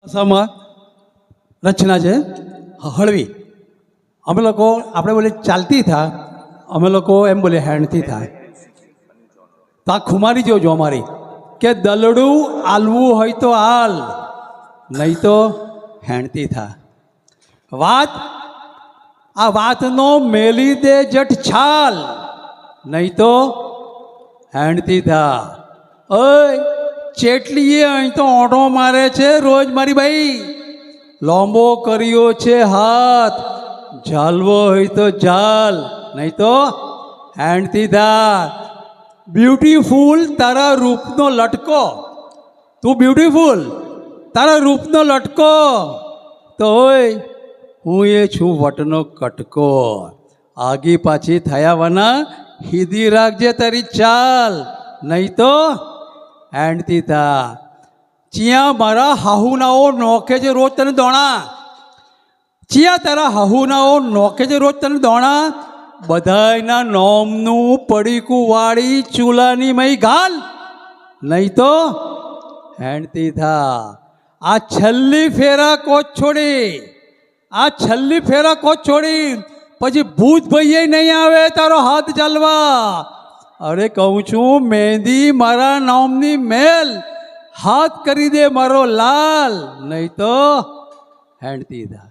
ભાષામાં રચના છે હળવી. અમે લોકો આપણે બોલે ચાલતી થા, અમે લોકો એમ બોલે હેણથી થાય. તો આ ખુમારી જોજો અમારી કે દલડું આલવું હોય તો હાલ, નહીં તો હેણથી થા. વાત આ વાતનો મેલી દે જટ છાલ, નહીં તો હેણથી થા. ઓય ચેટલીએ અહીં તો ઓઢો મારે છે રોજ મારી બાઈ, લોંબો કર્યો છે હાથ, ઝાલવો હોય તો ઝાલ, નહીં તો હેન્ડથી થા. બ્યુટીફુલ તારા રૂપનો લટકો, તું બ્યુટીફુલ તારા રૂપનો લટકો, તો હોય હું એ છું વટનો કટકો. આગી પાછી થયા વના હીધી રાખજે તારી ચાલ, નહીં તો હેન્ડથી થા. ચિયા મારા હાહુનાઓ નોખે છે રોજ તને દોણા, ચિયા તારા હાહુનાઓ નોખે છે રોજ તને દોણા, બધાયના નોમનું પડીકું વાળી ચૂલાની મય ઘાલ, નહીં તો હેન્ડથી થા. આ છેલ્લી ફેરા કોચ છોડી, આ છેલ્લી ફેરા કોચ છોડી પછી ભૂત ભાઈએ નહીં આવે તારો હાથ ચાલવા. અરે કહું છું મહેંદી મારા નામની મેલ, હાથ કરી દે મારો લાલ, નહીં તો હેન્ડથી થા.